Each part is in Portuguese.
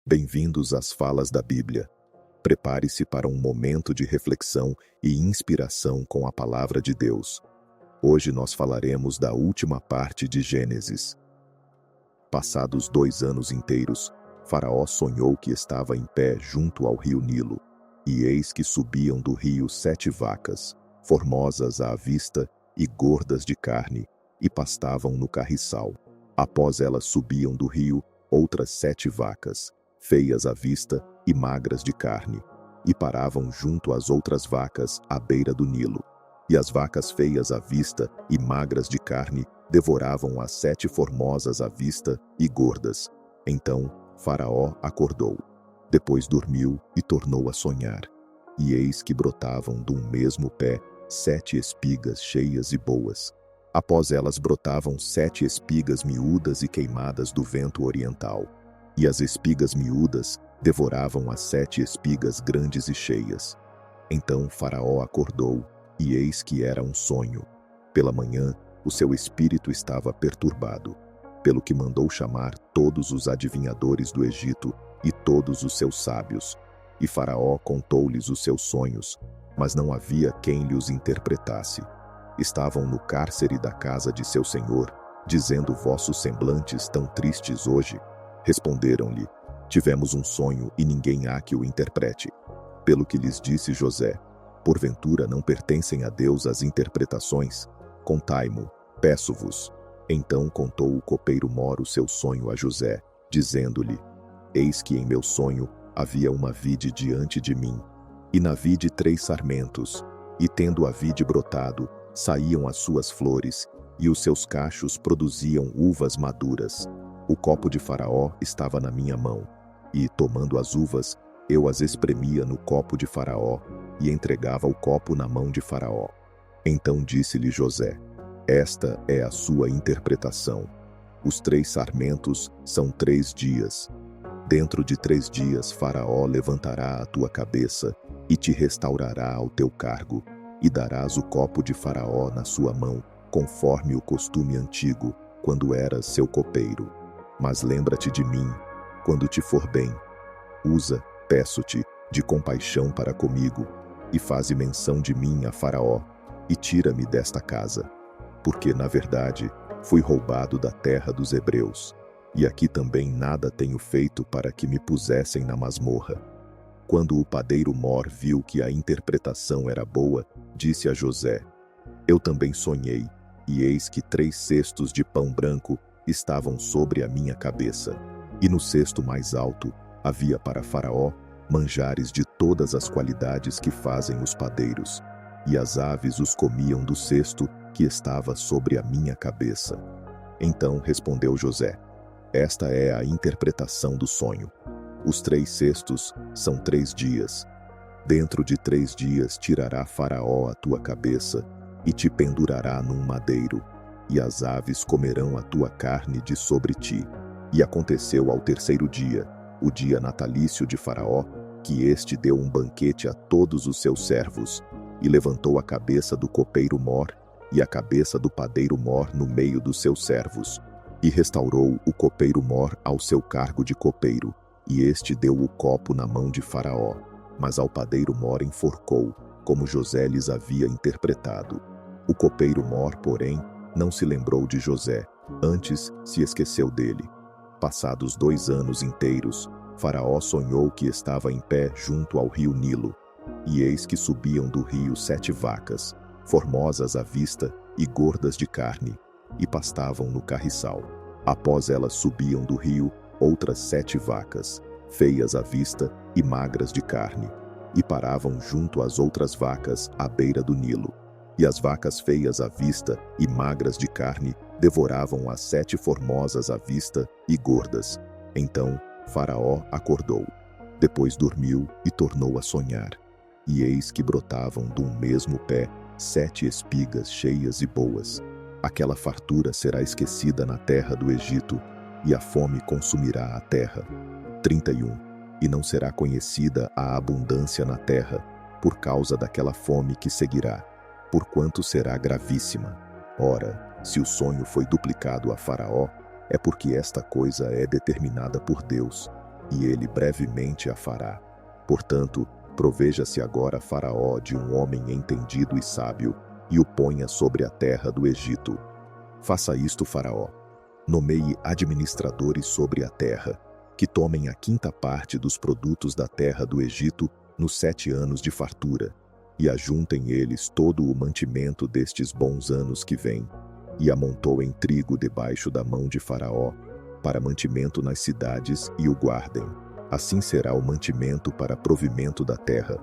Bem-vindos às falas da Bíblia. Prepare-se para um momento de reflexão e inspiração com a palavra de Deus. Hoje nós falaremos da última parte de Gênesis. Passados 2 anos inteiros, Faraó sonhou que estava em pé junto ao rio Nilo, e eis que subiam do rio 7 vacas, formosas à vista e gordas de carne, e pastavam no carriçal. Após elas subiam do rio outras 7 vacas, feias à vista e magras de carne, e paravam junto às outras vacas à beira do Nilo. E as vacas feias à vista e magras de carne devoravam as 7 formosas à vista e gordas. Então Faraó acordou. Depois dormiu e tornou a sonhar. E eis que brotavam de um mesmo pé 7 espigas cheias e boas. Após elas brotavam 7 espigas miúdas e queimadas do vento oriental. E as espigas miúdas devoravam as 7 espigas grandes e cheias. Então Faraó acordou, e eis que era um sonho. Pela manhã, o seu espírito estava perturbado, pelo que mandou chamar todos os adivinhadores do Egito e todos os seus sábios. E Faraó contou-lhes os seus sonhos, mas não havia quem lhes interpretasse. Estavam no cárcere da casa de seu senhor, dizendo: vossos semblantes tão tristes hoje. Responderam-lhe: tivemos um sonho e ninguém há que o interprete. Pelo que lhes disse José: porventura não pertencem a Deus as interpretações? Contai-mo, peço-vos. Então contou o copeiro mor o seu sonho a José, dizendo-lhe: eis que em meu sonho havia uma vide diante de mim, e na vide 3 sarmentos, e tendo a vide brotado, saíam as suas flores, e os seus cachos produziam uvas maduras. O copo de Faraó estava na minha mão, e, tomando as uvas, eu as espremia no copo de Faraó, e entregava o copo na mão de Faraó. Então disse-lhe José: esta é a sua interpretação. Os 3 sarmentos são 3 dias. Dentro de 3 dias Faraó levantará a tua cabeça, e te restaurará ao teu cargo, e darás o copo de Faraó na sua mão, conforme o costume antigo, quando eras seu copeiro. Mas lembra-te de mim, quando te for bem. Usa, peço-te, de compaixão para comigo, e faze menção de mim a Faraó, e tira-me desta casa. Porque, na verdade, fui roubado da terra dos hebreus, e aqui também nada tenho feito para que me pusessem na masmorra. Quando o padeiro mor viu que a interpretação era boa, disse a José: eu também sonhei, e eis que 3 cestos de pão branco estavam sobre a minha cabeça, e no cesto mais alto havia para Faraó manjares de todas as qualidades que fazem os padeiros, e as aves os comiam do cesto que estava sobre a minha cabeça. Então respondeu José: esta é a interpretação do sonho. Os 3 cestos são 3 dias. Dentro de 3 dias tirará Faraó a tua cabeça, e te pendurará num madeiro, e as aves comerão a tua carne de sobre ti. E aconteceu ao 3º dia, o dia natalício de Faraó, que este deu um banquete a todos os seus servos, e levantou a cabeça do copeiro mor e a cabeça do padeiro mor no meio dos seus servos, e restaurou o copeiro mor ao seu cargo de copeiro, e este deu o copo na mão de Faraó, mas ao padeiro mor enforcou, como José lhes havia interpretado. O copeiro mor, porém, não se lembrou de José, antes se esqueceu dele. Passados 2 anos inteiros, Faraó sonhou que estava em pé junto ao rio Nilo, e eis que subiam do rio 7 vacas, formosas à vista e gordas de carne, e pastavam no carriçal. Após elas subiam do rio outras 7 vacas, feias à vista e magras de carne, e paravam junto às outras vacas à beira do Nilo. E as vacas feias à vista e magras de carne devoravam as 7 formosas à vista e gordas. Então Faraó acordou. Depois dormiu e tornou a sonhar. E eis que brotavam de um mesmo pé 7 espigas cheias e boas. Aquela fartura será esquecida na terra do Egito, e a fome consumirá a terra. 31. E não será conhecida a abundância na terra, por causa daquela fome que seguirá, porquanto será gravíssima. Ora, se o sonho foi duplicado a Faraó, é porque esta coisa é determinada por Deus. e ele brevemente a fará. Portanto, proveja-se agora Faraó de um homem entendido e sábio, e o ponha sobre a terra do Egito. Faça isto, Faraó. Nomeie administradores sobre a terra, que tomem a 5ª parte dos produtos da terra do Egito nos 7 anos de fartura, e ajuntem eles todo o mantimento destes bons anos que vêm, e amontoem trigo debaixo da mão de Faraó, para mantimento nas cidades, e o guardem. Assim será o mantimento para provimento da terra,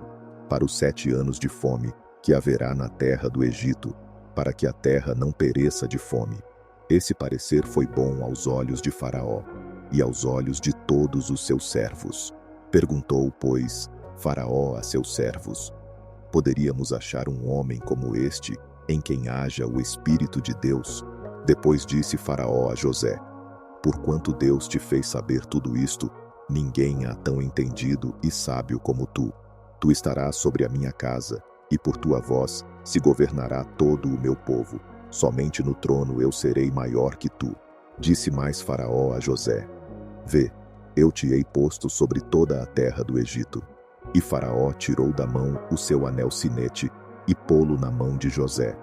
para os 7 anos de fome que haverá na terra do Egito, para que a terra não pereça de fome. Esse parecer foi bom aos olhos de Faraó, e aos olhos de todos os seus servos. Perguntou, pois, Faraó a seus servos: poderíamos achar um homem como este, em quem haja o Espírito de Deus? Depois disse Faraó a José: porquanto Deus te fez saber tudo isto, ninguém há tão entendido e sábio como tu. Tu estarás sobre a minha casa, e por tua voz se governará todo o meu povo. Somente no trono eu serei maior que tu. Disse mais Faraó a José: vê, eu te hei posto sobre toda a terra do Egito. E Faraó tirou da mão o seu anel sinete, e pô-lo na mão de José.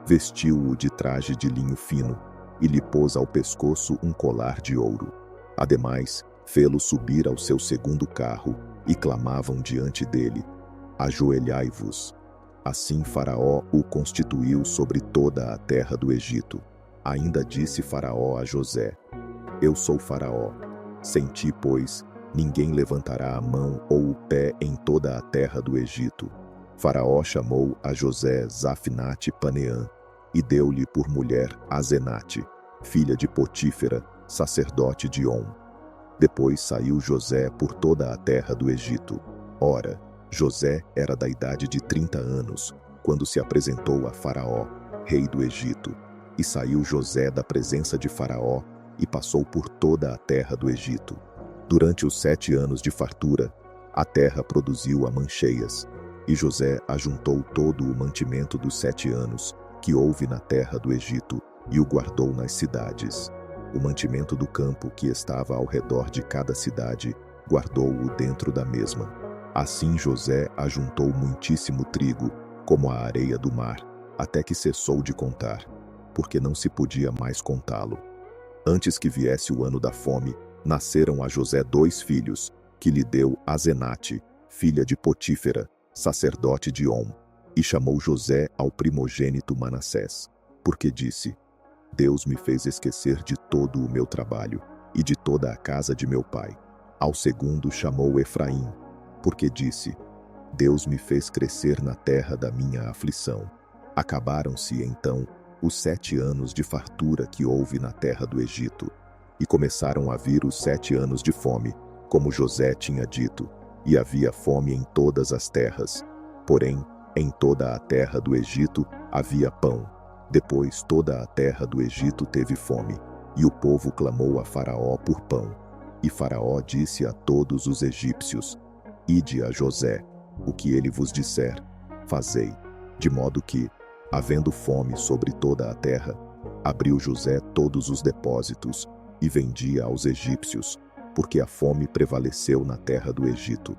Vestiu-o de traje de linho fino, e lhe pôs ao pescoço um colar de ouro. Ademais, fê-lo subir ao seu 2º carro, e clamavam diante dele: ajoelhai-vos. Assim Faraó o constituiu sobre toda a terra do Egito. Ainda disse Faraó a José: eu sou Faraó. Sem ti, pois, ninguém levantará a mão ou o pé em toda a terra do Egito. Faraó chamou a José Zafnate-Paneã, e deu-lhe por mulher Azenate, filha de Potífera, sacerdote de On. Depois saiu José por toda a terra do Egito. Ora, José era da idade de 30 anos, quando se apresentou a Faraó, rei do Egito. E saiu José da presença de Faraó, e passou por toda a terra do Egito. Durante os 7 anos de fartura, a terra produziu amancheias, e José ajuntou todo o mantimento dos 7 anos que houve na terra do Egito, e o guardou nas cidades. O mantimento do campo que estava ao redor de cada cidade, guardou-o dentro da mesma. Assim José ajuntou muitíssimo trigo, como a areia do mar, até que cessou de contar, porque não se podia mais contá-lo. Antes que viesse o ano da fome, nasceram a José 2 filhos, que lhe deu Azenate, filha de Potífera, sacerdote de On, e chamou José ao primogênito Manassés, porque disse: Deus me fez esquecer de todo o meu trabalho e de toda a casa de meu pai. Ao segundo chamou Efraim, porque disse: Deus me fez crescer na terra da minha aflição. Acabaram-se então os 7 anos de fartura que houve na terra do Egito, e começaram a vir os 7 anos de fome, como José tinha dito, e havia fome em todas as terras. Porém, em toda a terra do Egito havia pão. Depois toda a terra do Egito teve fome, e o povo clamou a Faraó por pão. E Faraó disse a todos os egípcios: Ide a José, o que ele vos disser, fazei. De modo que, havendo fome sobre toda a terra, abriu José todos os depósitos e vendia aos egípcios, porque a fome prevaleceu na terra do Egito.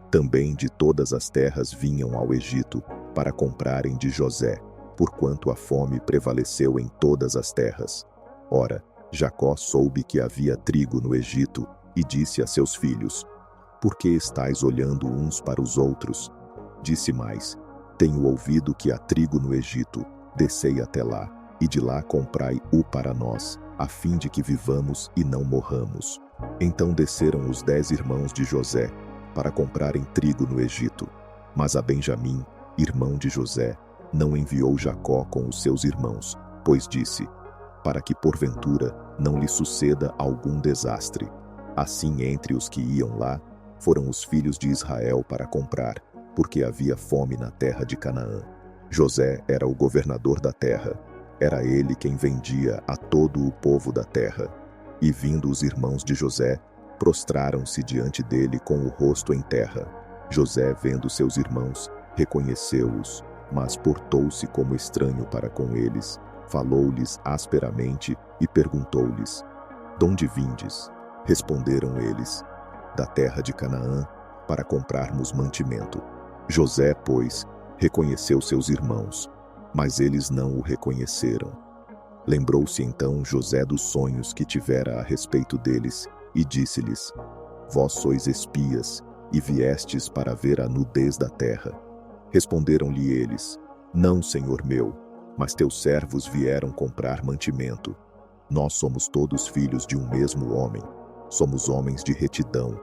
Também de todas as terras vinham ao Egito para comprarem de José, porquanto a fome prevaleceu em todas as terras. Ora, Jacó soube que havia trigo no Egito e disse a seus filhos: Por que estáis olhando uns para os outros? Disse mais: Tenho ouvido que há trigo no Egito, descei até lá, e de lá comprai-o para nós, a fim de que vivamos e não morramos. Então desceram os 10 irmãos de José, para comprarem trigo no Egito. Mas a Benjamim, irmão de José, não enviou Jacó com os seus irmãos, pois disse: Para que porventura não lhe suceda algum desastre. Assim entre os que iam lá, foram os filhos de Israel para comprar, porque havia fome na terra de Canaã. José era o governador da terra, era ele quem vendia a todo o povo da terra. E vindo os irmãos de José, prostraram-se diante dele com o rosto em terra. José, vendo seus irmãos, reconheceu-os, mas portou-se como estranho para com eles, falou-lhes asperamente e perguntou-lhes: Donde vindes? Responderam eles: da terra de Canaã, para comprarmos mantimento. José, pois, reconheceu seus irmãos, mas eles não o reconheceram. Lembrou-se então José dos sonhos que tivera a respeito deles, e disse-lhes: Vós sois espias, e viestes para ver a nudez da terra. Responderam-lhe eles: Não, senhor meu, mas teus servos vieram comprar mantimento. Nós somos todos filhos de um mesmo homem. Somos homens de retidão.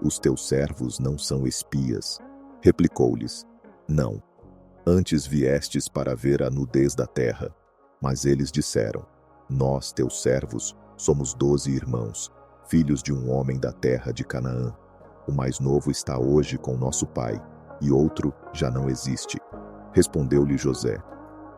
Os teus servos não são espias. Replicou-lhes: Não. Antes viestes para ver a nudez da terra. Mas eles disseram: Nós, teus servos, somos 12 irmãos, filhos de um homem da terra de Canaã. O mais novo está hoje com nosso pai, e outro já não existe. Respondeu-lhe José: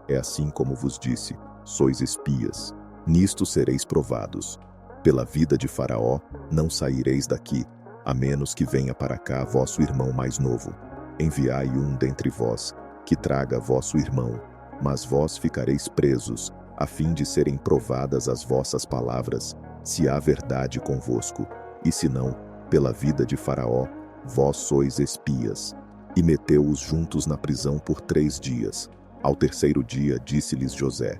É assim como vos disse, sois espias. Nisto sereis provados. Pela vida de Faraó, não saireis daqui, a menos que venha para cá vosso irmão mais novo. Enviai um dentre vós, que traga vosso irmão, mas vós ficareis presos, a fim de serem provadas as vossas palavras, se há verdade convosco, e se não, pela vida de Faraó, vós sois espias. E meteu-os juntos na prisão por 3 dias. Ao terceiro dia disse-lhes José: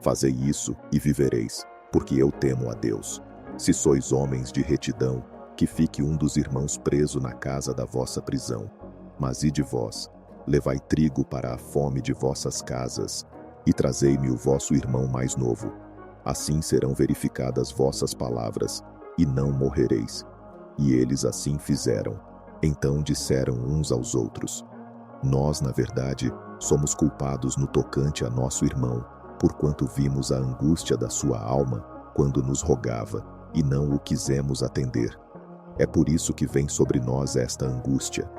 Fazei isso e vivereis, porque eu temo a Deus. Se sois homens de retidão, que fique um dos irmãos preso na casa da vossa prisão. Mas ide vós, levai trigo para a fome de vossas casas, e trazei-me o vosso irmão mais novo. Assim serão verificadas vossas palavras, e não morrereis. E eles assim fizeram. Então disseram uns aos outros: Nós, na verdade, somos culpados no tocante a nosso irmão, porquanto vimos a angústia da sua alma, quando nos rogava, e não o quisemos atender. É por isso que vem sobre nós esta angústia.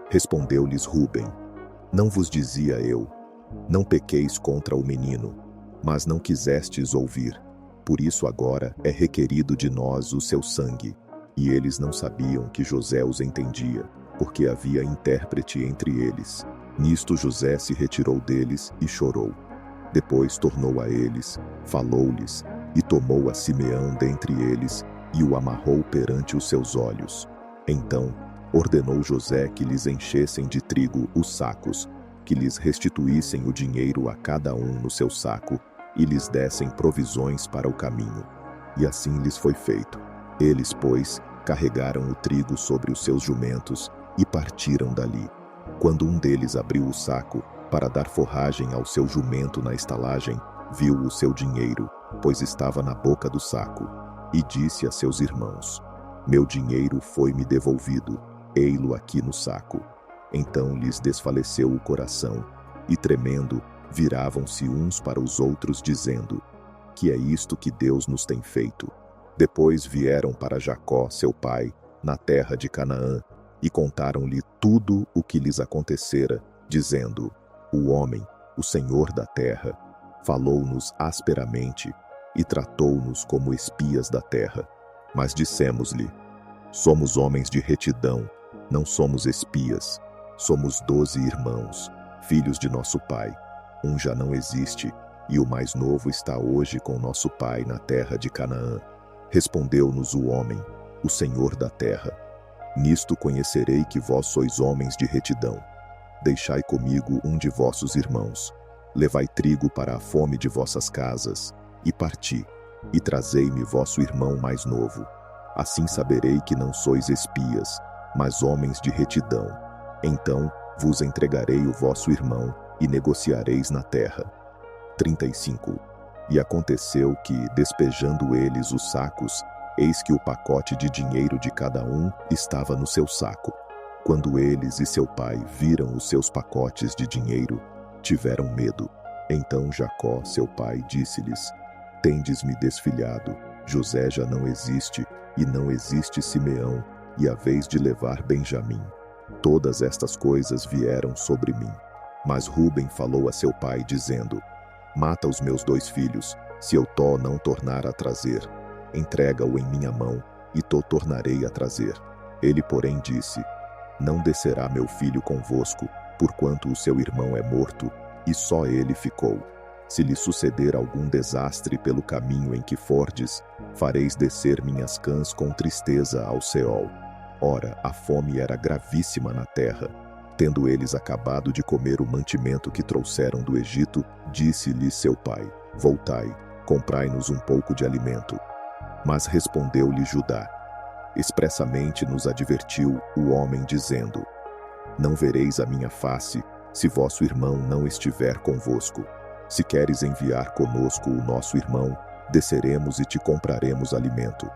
Respondeu-lhes Rúben: Não vos dizia eu: Não pequeis contra o menino, mas não quisestes ouvir. Por isso agora é requerido de nós o seu sangue. E eles não sabiam que José os entendia, porque havia intérprete entre eles. Nisto José se retirou deles e chorou. Depois tornou a eles, falou-lhes, e tomou a Simeão dentre eles, e o amarrou perante os seus olhos. Então ordenou José que lhes enchessem de trigo os sacos, que lhes restituíssem o dinheiro a cada um no seu saco, e lhes dessem provisões para o caminho. E assim lhes foi feito. Eles, pois, carregaram o trigo sobre os seus jumentos, e partiram dali. Quando um deles abriu o saco, para dar forragem ao seu jumento na estalagem, viu o seu dinheiro, pois estava na boca do saco, e disse a seus irmãos: Meu dinheiro foi-me devolvido, ei-lo aqui no saco. Então lhes desfaleceu o coração, e tremendo, viravam-se uns para os outros, dizendo: Que é isto que Deus nos tem feito? Depois vieram para Jacó, seu pai, na terra de Canaã, e contaram-lhe tudo o que lhes acontecera, dizendo: O homem, o Senhor da terra, falou-nos asperamente e tratou-nos como espias da terra. Mas dissemos-lhe: Somos homens de retidão, não somos espias. Somos 12 irmãos, filhos de nosso pai. Um já não existe, e o mais novo está hoje com nosso pai na terra de Canaã. Respondeu-nos o homem, o Senhor da terra: Nisto conhecerei que vós sois homens de retidão. Deixai comigo um de vossos irmãos. Levai trigo para a fome de vossas casas, e parti, e trazei-me vosso irmão mais novo. Assim saberei que não sois espias, mas homens de retidão. Então vos entregarei o vosso irmão, e negociareis na terra. 35. E aconteceu que, despejando eles os sacos, eis que o pacote de dinheiro de cada um estava no seu saco. Quando eles e seu pai viram os seus pacotes de dinheiro, tiveram medo. Então Jacó, seu pai, disse-lhes: Tendes-me desfilhado, José já não existe, e não existe Simeão, e haveis de levar Benjamim. Todas estas coisas vieram sobre mim. Mas Rúben falou a seu pai, dizendo: Mata os meus 2 filhos, se eu não tornar a trazer. Entrega-o em minha mão, e tornarei a trazer. Ele, porém, disse: Não descerá meu filho convosco, porquanto o seu irmão é morto, e só ele ficou. Se lhe suceder algum desastre pelo caminho em que fordes, fareis descer minhas cãs com tristeza ao Seol. Ora, a fome era gravíssima na terra. Tendo eles acabado de comer o mantimento que trouxeram do Egito, disse-lhes seu pai: Voltai, comprai-nos um pouco de alimento. Mas respondeu-lhe Judá: Expressamente nos advertiu o homem, dizendo: Não vereis a minha face, se vosso irmão não estiver convosco. Se queres enviar conosco o nosso irmão, desceremos e te compraremos alimento.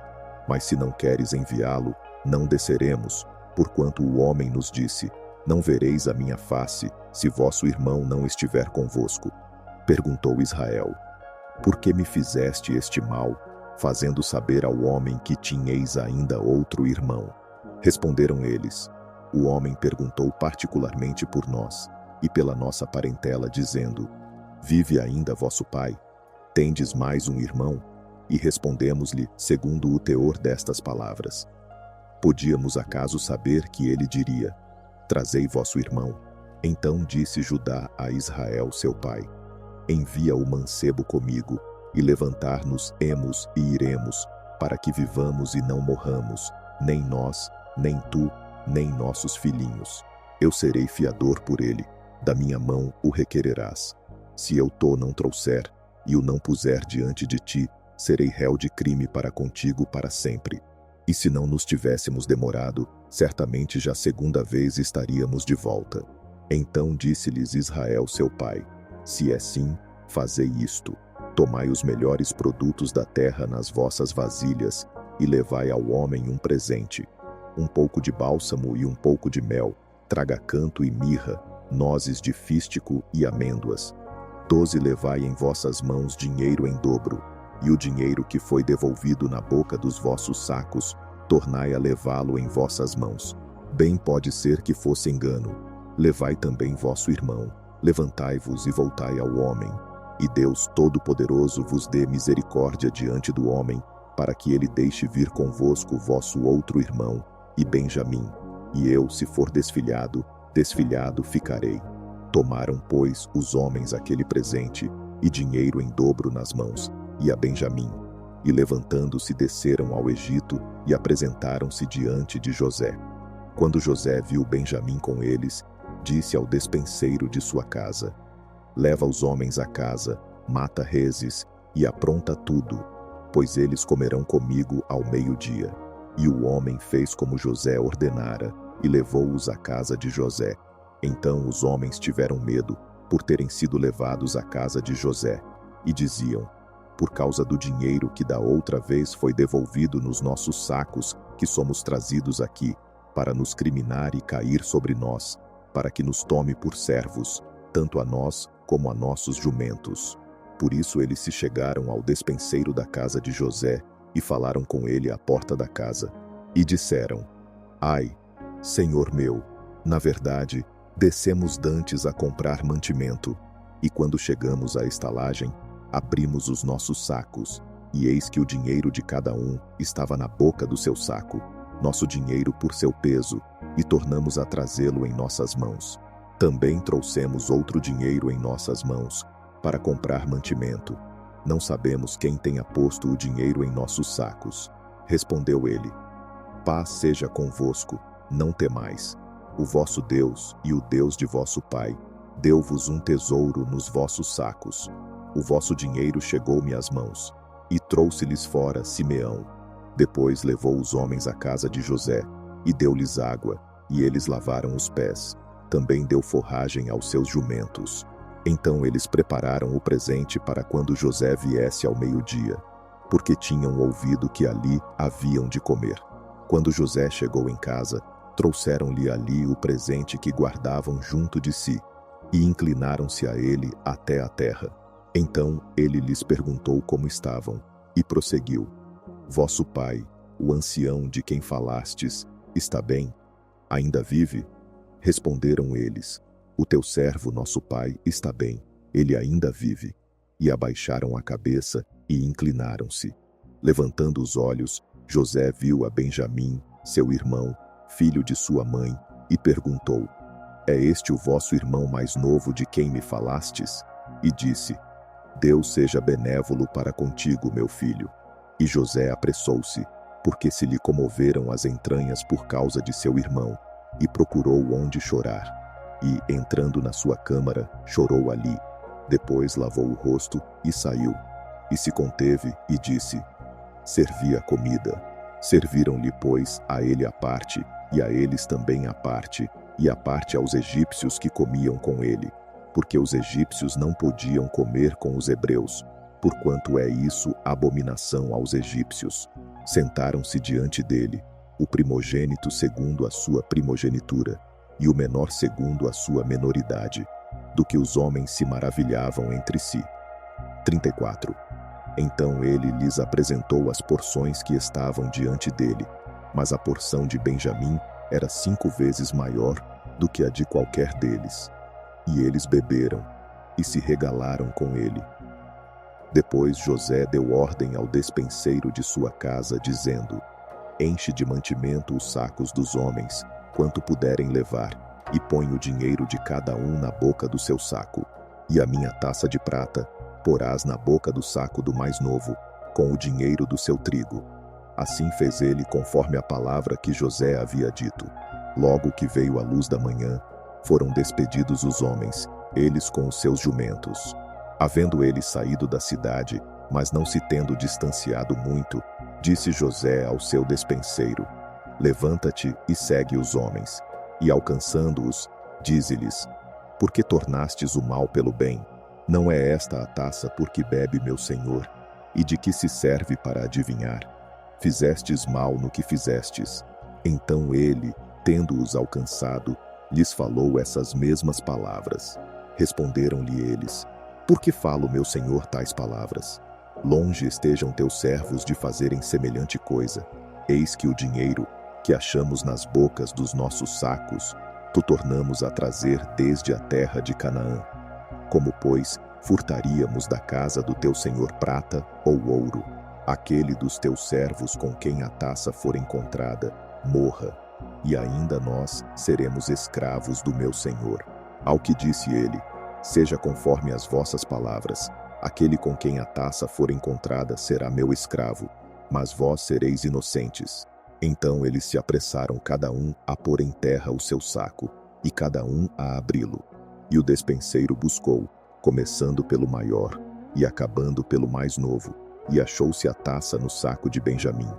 Mas se não queres enviá-lo, não desceremos, porquanto o homem nos disse: Não vereis a minha face, se vosso irmão não estiver convosco. Perguntou Israel: Por que me fizeste este mal, fazendo saber ao homem que tinhais ainda outro irmão? Responderam eles: O homem perguntou particularmente por nós, e pela nossa parentela, dizendo: Vive ainda vosso pai? Tendes mais um irmão? E respondemos-lhe segundo o teor destas palavras. Podíamos acaso saber que ele diria: Trazei vosso irmão. Então disse Judá a Israel seu pai: Envia o mancebo comigo, e levantar-nos-emos e iremos, para que vivamos e não morramos, nem nós, nem tu, nem nossos filhinhos. Eu serei fiador por ele, da minha mão o requererás. Se eu não trouxer, e o não puser diante de ti, serei réu de crime para contigo para sempre. E se não nos tivéssemos demorado, certamente já segunda vez estaríamos de volta. Então disse-lhes Israel seu pai: Se é sim, fazei isto. Tomai os melhores produtos da terra nas vossas vasilhas, e levai ao homem um presente: um pouco de bálsamo e um pouco de mel, traga canto e mirra, nozes de fístico e amêndoas. 12 levai em vossas mãos dinheiro em dobro, e o dinheiro que foi devolvido na boca dos vossos sacos, tornai a levá-lo em vossas mãos. Bem pode ser que fosse engano. Levai também vosso irmão, levantai-vos e voltai ao homem. E Deus Todo-Poderoso vos dê misericórdia diante do homem, para que ele deixe vir convosco vosso outro irmão, e Benjamim. E eu, se for desfilhado, desfilhado ficarei. Tomaram, pois, os homens aquele presente, e dinheiro em dobro nas mãos, e a Benjamim. E levantando-se desceram ao Egito, e apresentaram-se diante de José. Quando José viu Benjamim com eles, disse ao despenseiro de sua casa: Leva os homens à casa, mata reses, e apronta tudo, pois eles comerão comigo ao meio-dia. E o homem fez como José ordenara, e levou-os à casa de José. Então os homens tiveram medo, por terem sido levados à casa de José, e diziam: Por causa do dinheiro que da outra vez foi devolvido nos nossos sacos, que somos trazidos aqui, para nos criminar e cair sobre nós, para que nos tome por servos, tanto a nós como a nossos jumentos. Por isso eles se chegaram ao despenseiro da casa de José, e falaram com ele à porta da casa, e disseram: Ai, senhor meu, na verdade, descemos dantes a comprar mantimento, e quando chegamos à estalagem, abrimos os nossos sacos, e eis que o dinheiro de cada um estava na boca do seu saco, nosso dinheiro por seu peso, e tornamos a trazê-lo em nossas mãos. Também trouxemos outro dinheiro em nossas mãos, para comprar mantimento. Não sabemos quem tenha posto o dinheiro em nossos sacos. Respondeu ele: Paz seja convosco, não temais. O vosso Deus e o Deus de vosso pai deu-vos um tesouro nos vossos sacos. O vosso dinheiro chegou-me às mãos, e trouxe-lhes fora Simeão. Depois levou os homens à casa de José, e deu-lhes água, e eles lavaram os pés. Também deu forragem aos seus jumentos. Então eles prepararam o presente para quando José viesse ao meio-dia, porque tinham ouvido que ali haviam de comer. Quando José chegou em casa, trouxeram-lhe ali o presente que guardavam junto de si, e inclinaram-se a ele até a terra. Então ele lhes perguntou como estavam, e prosseguiu: Vosso pai, o ancião de quem falastes, está bem? Ainda vive? Responderam eles: O teu servo, nosso pai, está bem, ele ainda vive. E abaixaram a cabeça e inclinaram-se. Levantando os olhos, José viu a Benjamim, seu irmão, filho de sua mãe, e perguntou: É este o vosso irmão mais novo de quem me falastes? E disse: Deus seja benévolo para contigo, meu filho. E José apressou-se, porque se lhe comoveram as entranhas por causa de seu irmão, e procurou onde chorar. E, entrando na sua câmara, chorou ali. Depois lavou o rosto e saiu. E se conteve e disse: Servi a comida. Serviram-lhe, pois, a ele a parte, e a eles também a parte, e a parte aos egípcios que comiam com ele, porque os egípcios não podiam comer com os hebreus, porquanto é isso abominação aos egípcios. Sentaram-se diante dele, o primogênito segundo a sua primogenitura, e o menor segundo a sua menoridade, do que os homens se maravilhavam entre si. 34. Então ele lhes apresentou as porções que estavam diante dele, mas a porção de Benjamim era 5 vezes maior do que a de qualquer deles. E eles beberam, e se regalaram com ele. Depois José deu ordem ao despenseiro de sua casa, dizendo: Enche de mantimento os sacos dos homens, quanto puderem levar, e põe o dinheiro de cada um na boca do seu saco. E a minha taça de prata porás na boca do saco do mais novo, com o dinheiro do seu trigo. Assim fez ele conforme a palavra que José havia dito. Logo que veio a luz da manhã, foram despedidos os homens, eles com os seus jumentos. Havendo ele saído da cidade, mas não se tendo distanciado muito, disse José ao seu despenseiro: Levanta-te e segue os homens. E alcançando-os, dize-lhes: Por que tornastes o mal pelo bem? Não é esta a taça por que bebe meu senhor? E de que se serve para adivinhar? Fizestes mal no que fizestes. Então ele, tendo-os alcançado, lhes falou essas mesmas palavras. Responderam-lhe eles: Por que fala o meu senhor tais palavras? Longe estejam teus servos de fazerem semelhante coisa. Eis que o dinheiro, que achamos nas bocas dos nossos sacos, tu tornamos a trazer desde a terra de Canaã. Como, pois, furtaríamos da casa do teu senhor prata ou ouro? Aquele dos teus servos com quem a taça for encontrada, morra, e ainda nós seremos escravos do meu senhor. Ao que disse ele: Seja conforme as vossas palavras. Aquele com quem a taça for encontrada será meu escravo, mas vós sereis inocentes. Então eles se apressaram cada um a pôr em terra o seu saco, e cada um a abri-lo. E o despenseiro buscou, começando pelo maior, e acabando pelo mais novo, e achou-se a taça no saco de Benjamim.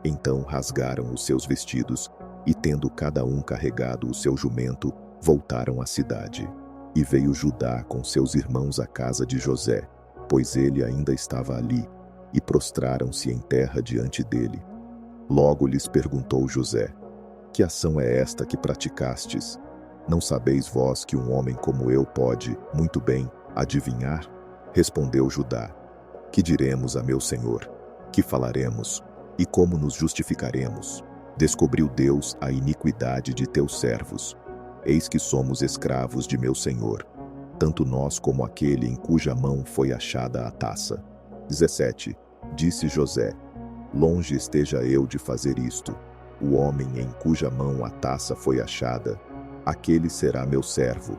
Então rasgaram os seus vestidos, e tendo cada um carregado o seu jumento, voltaram à cidade. E veio Judá com seus irmãos à casa de José, pois ele ainda estava ali, e prostraram-se em terra diante dele. Logo lhes perguntou José: Que ação é esta que praticastes? Não sabeis vós que um homem como eu pode, muito bem, adivinhar? Respondeu Judá: Que diremos a meu senhor? Que falaremos? E como nos justificaremos? Descobriu Deus a iniquidade de teus servos. Eis que somos escravos de meu senhor, tanto nós como aquele em cuja mão foi achada a taça. 17. Disse José: Longe esteja eu de fazer isto. O homem em cuja mão a taça foi achada, aquele será meu servo.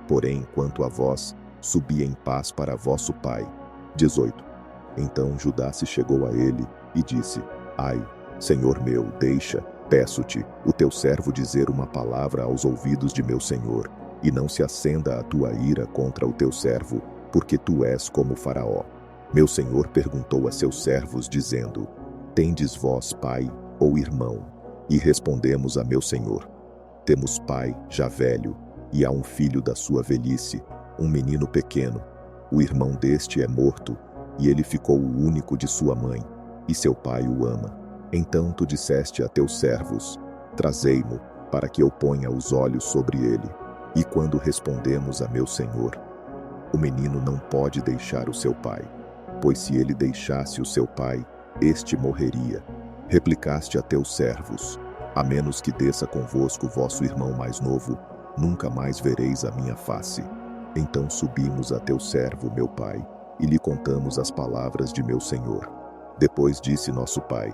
Porém, quanto a vós, subi em paz para vosso pai. 18. Então Judá se chegou a ele e disse: Ai, senhor meu, deixa, peço-te, o teu servo dizer uma palavra aos ouvidos de meu senhor, e não se acenda a tua ira contra o teu servo, porque tu és como Faraó. Meu senhor perguntou a seus servos, dizendo: Tendes vós pai ou irmão? E respondemos a meu senhor: Temos pai, já velho, e há um filho da sua velhice, um menino pequeno. O irmão deste é morto, e ele ficou o único de sua mãe, e seu pai o ama. Então tu disseste a teus servos: Trazei-mo, para que eu ponha os olhos sobre ele. E quando respondemos a meu senhor: O menino não pode deixar o seu pai, pois se ele deixasse o seu pai, este morreria. Replicaste a teus servos: A menos que desça convosco vosso irmão mais novo, nunca mais vereis a minha face. Então subimos a teu servo, meu pai, e lhe contamos as palavras de meu senhor. Depois disse nosso pai: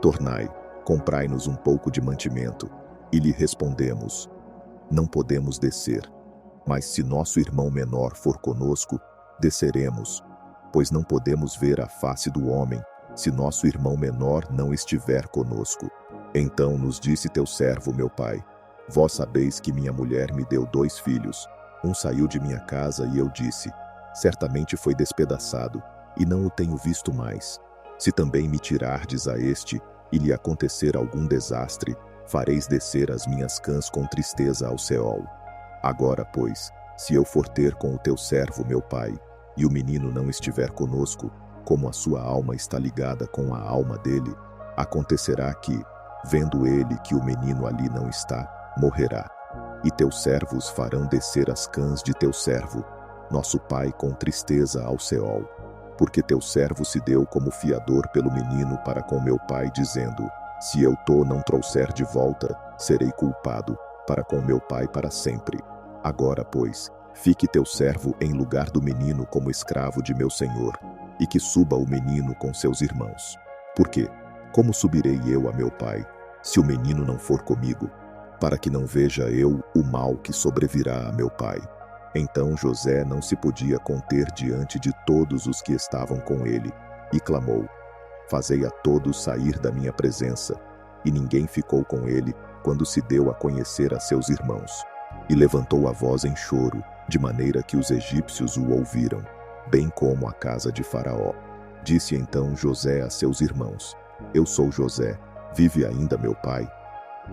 Tornai, comprai-nos um pouco de mantimento. E lhe respondemos: Não podemos descer, mas se nosso irmão menor for conosco, desceremos, pois não podemos ver a face do homem, se nosso irmão menor não estiver conosco. Então nos disse teu servo, meu pai: vós sabeis que minha mulher me deu 2 filhos. Um saiu de minha casa e eu disse: certamente foi despedaçado, e não o tenho visto mais. Se também me tirardes a este, e lhe acontecer algum desastre, fareis descer as minhas cãs com tristeza ao Seol. Agora, pois, se eu for ter com o teu servo, meu pai, e o menino não estiver conosco, como a sua alma está ligada com a alma dele, acontecerá que, vendo ele que o menino ali não está, morrerá. E teus servos farão descer as cãs de teu servo, nosso pai, com tristeza ao Seol. Porque teu servo se deu como fiador pelo menino para com meu pai, dizendo: se eu não trouxer de volta, serei culpado para com meu pai para sempre. Agora, pois, fique teu servo em lugar do menino como escravo de meu senhor, e que suba o menino com seus irmãos. Porque, como subirei eu a meu pai, se o menino não for comigo, para que não veja eu o mal que sobrevirá a meu pai? Então José não se podia conter diante de todos os que estavam com ele, e clamou: fazei a todos sair da minha presença. E ninguém ficou com ele quando se deu a conhecer a seus irmãos. E levantou a voz em choro, de maneira que os egípcios o ouviram, bem como a casa de Faraó. Disse então José a seus irmãos: eu sou José, vive ainda meu pai?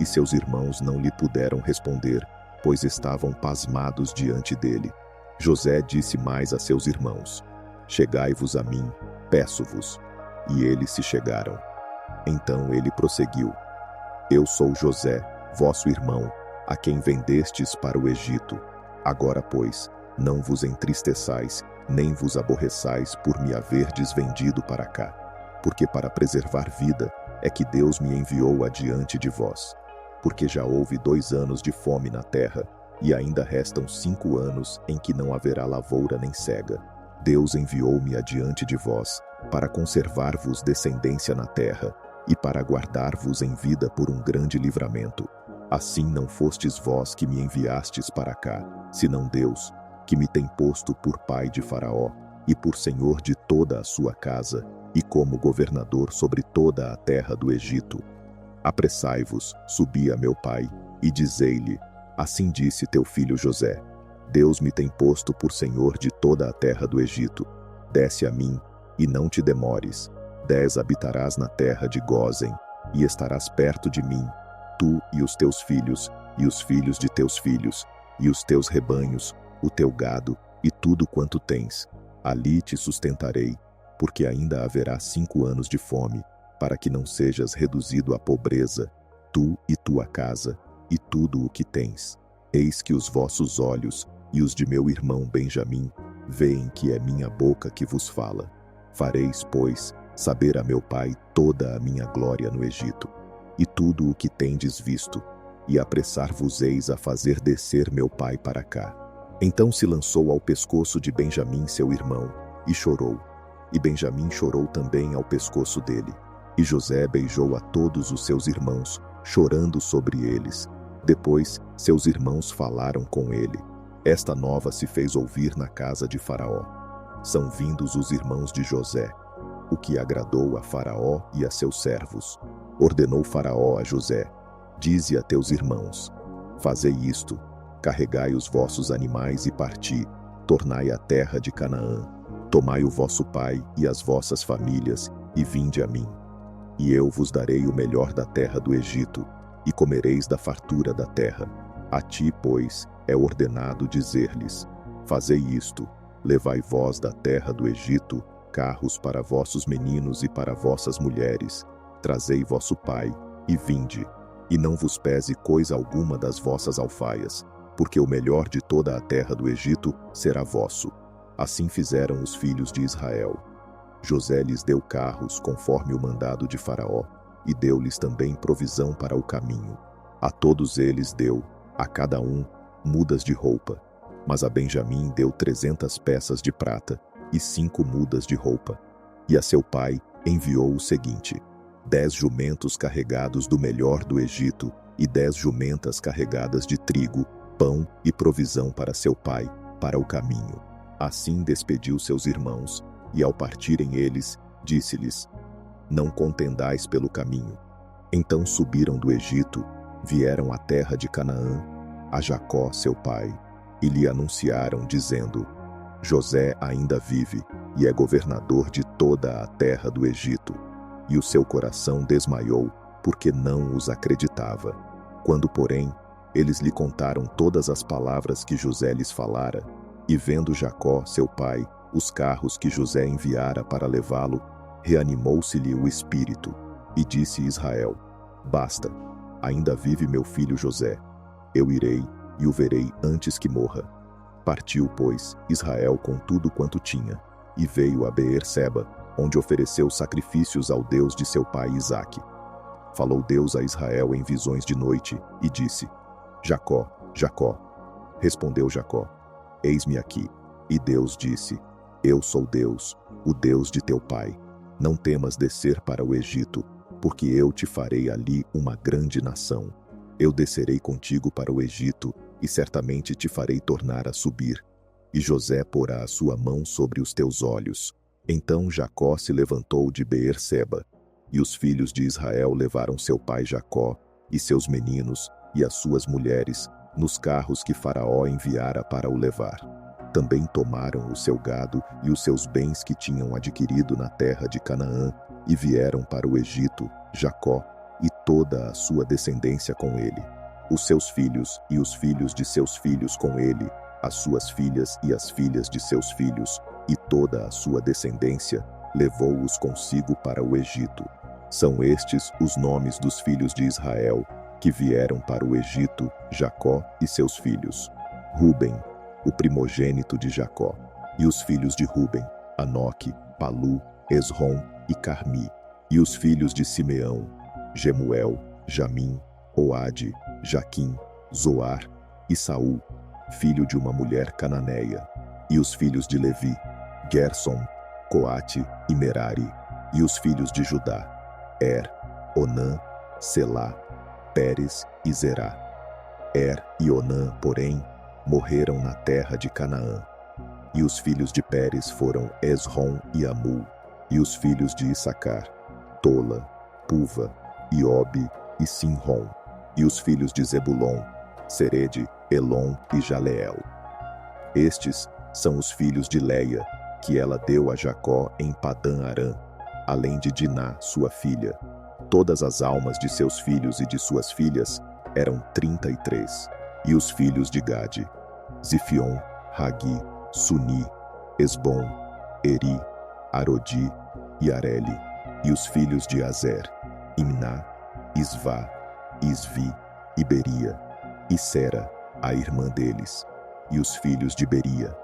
E seus irmãos não lhe puderam responder, pois estavam pasmados diante dele. José disse mais a seus irmãos: chegai-vos a mim, peço-vos. E eles se chegaram. Então ele prosseguiu: eu sou José, vosso irmão, a quem vendestes para o Egito. Agora, pois, não vos entristeçais, nem vos aborreçais por me haverdes vendido para cá, porque para preservar vida é que Deus me enviou adiante de vós. Porque já houve 2 anos de fome na terra, e ainda restam 5 anos em que não haverá lavoura nem cega. Deus enviou-me adiante de vós, para conservar-vos descendência na terra, e para guardar-vos em vida por um grande livramento. Assim não fostes vós que me enviastes para cá, senão Deus, que me tem posto por pai de Faraó, e por senhor de toda a sua casa, e como governador sobre toda a terra do Egito. Apressai-vos, subi a meu pai, e dizei-lhe: assim disse teu filho José: Deus me tem posto por senhor de toda a terra do Egito. Desce a mim, e não te demores. 10 habitarás na terra de Gósen, e estarás perto de mim, tu e os teus filhos, e os filhos de teus filhos, e os teus rebanhos, o teu gado, e tudo quanto tens. Ali te sustentarei, porque ainda haverá 5 anos de fome, para que não sejas reduzido à pobreza, tu e tua casa, e tudo o que tens. Eis que os vossos olhos, e os de meu irmão Benjamim, veem que é minha boca que vos fala. Fareis, pois, saber a meu pai toda a minha glória no Egito, e tudo o que tendes visto, e apressar-vos-eis a fazer descer meu pai para cá. Então se lançou ao pescoço de Benjamim seu irmão, e chorou. E Benjamim chorou também ao pescoço dele. E José beijou a todos os seus irmãos, chorando sobre eles. Depois, seus irmãos falaram com ele. Esta nova se fez ouvir na casa de Faraó. São vindos os irmãos de José, o que agradou a Faraó e a seus servos. Ordenou Faraó a José: dize a teus irmãos: fazei isto, carregai os vossos animais e parti, tornai a terra de Canaã. Tomai o vosso pai e as vossas famílias, e vinde a mim. E eu vos darei o melhor da terra do Egito, e comereis da fartura da terra. A ti, pois, é ordenado dizer-lhes: fazei isto, levai vós da terra do Egito carros para vossos meninos e para vossas mulheres, trazei vosso pai, e vinde, e não vos pese coisa alguma das vossas alfaias, porque o melhor de toda a terra do Egito será vosso. Assim fizeram os filhos de Israel. José lhes deu carros conforme o mandado de Faraó, e deu-lhes também provisão para o caminho. A todos eles deu, a cada um, mudas de roupa, mas a Benjamim deu 300 peças de prata, e 5 mudas de roupa. E a seu pai enviou o seguinte: 10 jumentos carregados do melhor do Egito, e 10 jumentas carregadas de trigo, pão e provisão para seu pai, para o caminho. Assim despediu seus irmãos, e ao partirem eles, disse-lhes: não contendais pelo caminho. Então subiram do Egito, vieram à terra de Canaã, a Jacó seu pai, e lhe anunciaram, dizendo: José ainda vive, e é governador de toda a terra do Egito. E o seu coração desmaiou, porque não os acreditava. Quando, porém, eles lhe contaram todas as palavras que José lhes falara, e vendo Jacó, seu pai, os carros que José enviara para levá-lo, reanimou-se-lhe o espírito, e disse Israel: Basta, ainda vive meu filho José. Eu irei, e o verei antes que morra. Partiu, pois, Israel com tudo quanto tinha, e veio a Beer-seba, onde ofereceu sacrifícios ao Deus de seu pai Isaque. Falou Deus a Israel em visões de noite, e disse: Jacó, Jacó. Respondeu Jacó: Eis-me aqui. E Deus disse: Eu sou Deus, o Deus de teu pai. Não temas descer para o Egito, porque eu te farei ali uma grande nação. Eu descerei contigo para o Egito, e certamente te farei tornar a subir. E José porá a sua mão sobre os teus olhos. Então Jacó se levantou de Beer-seba, e os filhos de Israel levaram seu pai Jacó, e seus meninos, e as suas mulheres, nos carros que Faraó enviara para o levar. Também tomaram o seu gado e os seus bens que tinham adquirido na terra de Canaã, e vieram para o Egito, Jacó, e toda a sua descendência com ele. Os seus filhos e os filhos de seus filhos com ele, as suas filhas e as filhas de seus filhos, e toda a sua descendência, levou-os consigo para o Egito. São estes os nomes dos filhos de Israel, que vieram para o Egito, Jacó e seus filhos. Ruben, o primogênito de Jacó, e os filhos de Ruben, Anoque, Palu, Esrom e Carmi, e os filhos de Simeão, Gemuel, Jamim, Oade, Jaquim, Zoar e Saul, filho de uma mulher cananeia, e os filhos de Levi, Gersom, Coate e Merari, e os filhos de Judá, Onã, Selá, Pérez e Zerá. E Onã, porém, morreram na terra de Canaã. E os filhos de Pérez foram Esrom e Amul, e os filhos de Issacar, Tola, Puva, Iobe e Sinrom, e os filhos de Zebulon, Serede, Elon e Jaleel. Estes são os filhos de Leia, que ela deu a Jacó em Padã-Arã, além de Diná, sua filha. Todas as almas de seus filhos e de suas filhas eram 33. E os filhos de Gade, Zifion, Hagi, Suni, Esbom, Eri, Arodi e Areli. E os filhos de Azer, Imná, Isvá, Isvi e Beria, e Sera, a irmã deles. E os filhos de Beria,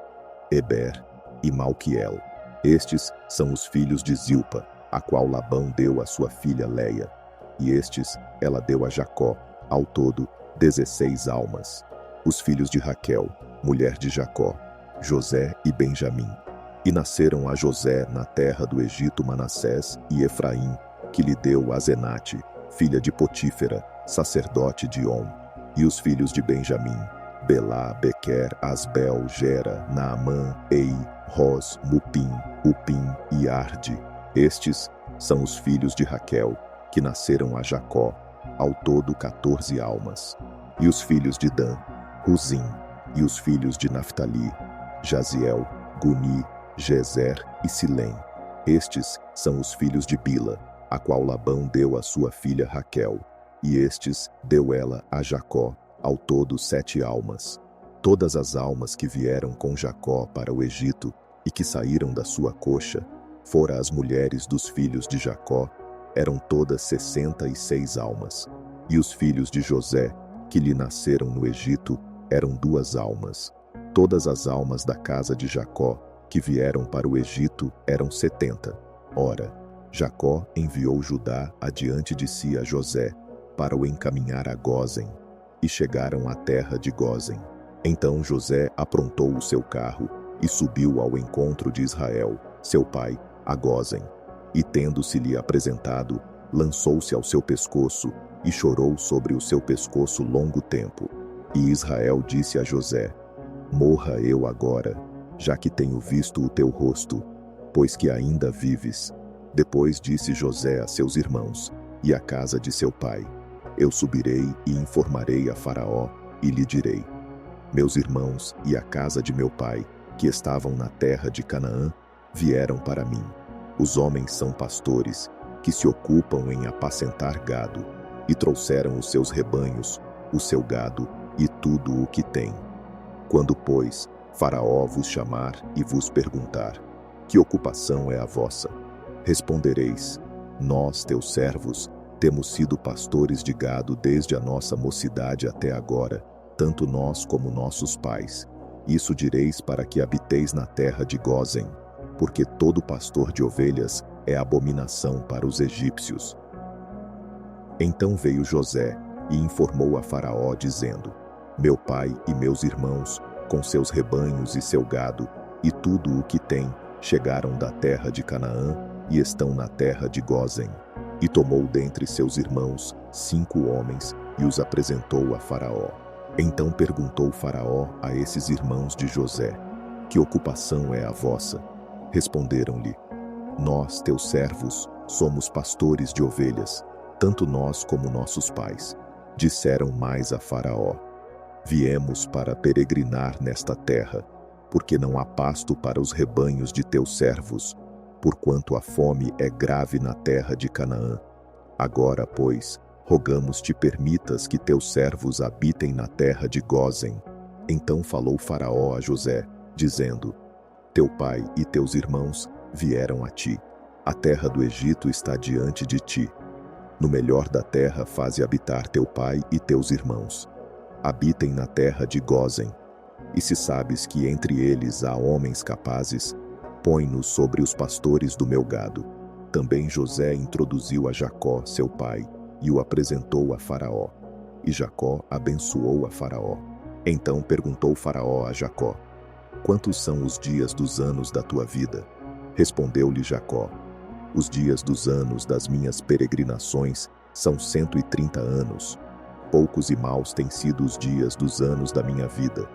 Eber e Malquiel. Estes são os filhos de Zilpa, a qual Labão deu a sua filha Leia. E estes ela deu a Jacó, ao todo 16 almas. Os filhos de Raquel, mulher de Jacó, José e Benjamim. E nasceram a José na terra do Egito Manassés e Efraim, que lhe deu Azenate, filha de Potífera, sacerdote de On. E os filhos de Benjamim, Belá, Bequer, Asbel, Gera, Naamã, Ei, Ros, Mupim, Upim e Arde. Estes são os filhos de Raquel, que nasceram a Jacó, ao todo 14 almas. E os filhos de Dan, Ruzim, e os filhos de Naftali, Jaziel, Guni, Jezer e Silém. Estes são os filhos de Bila, a qual Labão deu a sua filha Raquel, e estes deu ela a Jacó, ao todo 7 almas. Todas as almas que vieram com Jacó para o Egito e que saíram da sua coxa, fora as mulheres dos filhos de Jacó, eram todas 66 almas. E os filhos de José, que lhe nasceram no Egito, eram 2 almas. Todas as almas da casa de Jacó, que vieram para o Egito, eram 70. Ora, Jacó enviou Judá adiante de si a José, para o encaminhar a Gósen, e chegaram à terra de Gósen. Então José aprontou o seu carro, e subiu ao encontro de Israel, seu pai, a Gósen. E tendo-se-lhe apresentado, lançou-se ao seu pescoço, e chorou sobre o seu pescoço longo tempo. E Israel disse a José: Morra eu agora, já que tenho visto o teu rosto, pois que ainda vives. Depois disse José a seus irmãos e à casa de seu pai: Eu subirei e informarei a Faraó e lhe direi: Meus irmãos e a casa de meu pai, que estavam na terra de Canaã, vieram para mim. Os homens são pastores, que se ocupam em apacentar gado, e trouxeram os seus rebanhos, o seu gado e tudo o que têm. Quando, pois, Faraó vos chamar e vos perguntar: Que ocupação é a vossa? Respondereis: Nós, teus servos, temos sido pastores de gado desde a nossa mocidade até agora, tanto nós como nossos pais. Isso direis para que habiteis na terra de Gósen, porque todo pastor de ovelhas é abominação para os egípcios. Então veio José e informou a Faraó, dizendo: Meu pai e meus irmãos, com seus rebanhos e seu gado, e tudo o que têm, chegaram da terra de Canaã e estão na terra de Gósen. E tomou dentre seus irmãos 5 homens e os apresentou a Faraó. Então perguntou Faraó a esses irmãos de José: Que ocupação é a vossa? Responderam-lhe: Nós, teus servos, somos pastores de ovelhas, tanto nós como nossos pais. Disseram mais a Faraó: Viemos para peregrinar nesta terra, porque não há pasto para os rebanhos de teus servos, porquanto a fome é grave na terra de Canaã. Agora, pois, rogamos-te permitas que teus servos habitem na terra de Gósen. Então falou Faraó a José, dizendo: Teu pai e teus irmãos vieram a ti. A terra do Egito está diante de ti. No melhor da terra faze habitar teu pai e teus irmãos. Habitem na terra de Gósen. E se sabes que entre eles há homens capazes, põe-nos sobre os pastores do meu gado. Também José introduziu a Jacó, seu pai, e o apresentou a Faraó. E Jacó abençoou a Faraó. Então perguntou Faraó a Jacó: Quantos são os dias dos anos da tua vida? Respondeu-lhe Jacó: Os dias dos anos das minhas peregrinações são 130 anos. Poucos e maus têm sido os dias dos anos da minha vida,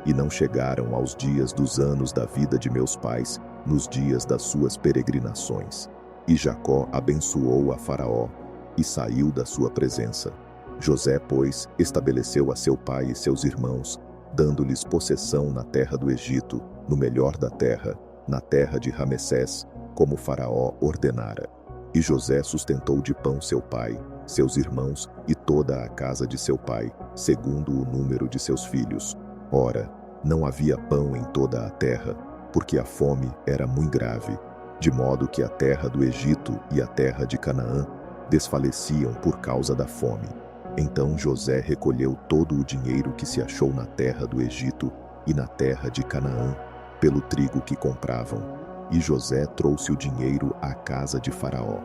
e não chegaram aos dias dos anos da vida de meus pais, nos dias das suas peregrinações. E Jacó abençoou a Faraó, e saiu da sua presença. José, pois, estabeleceu a seu pai e seus irmãos, dando-lhes possessão na terra do Egito, no melhor da terra, na terra de Ramessés, como Faraó ordenara. E José sustentou de pão seu pai, seus irmãos e toda a casa de seu pai, segundo o número de seus filhos. Ora, não havia pão em toda a terra, porque a fome era muito grave, de modo que a terra do Egito e a terra de Canaã desfaleciam por causa da fome. Então José recolheu todo o dinheiro que se achou na terra do Egito e na terra de Canaã, pelo trigo que compravam, e José trouxe o dinheiro à casa de Faraó.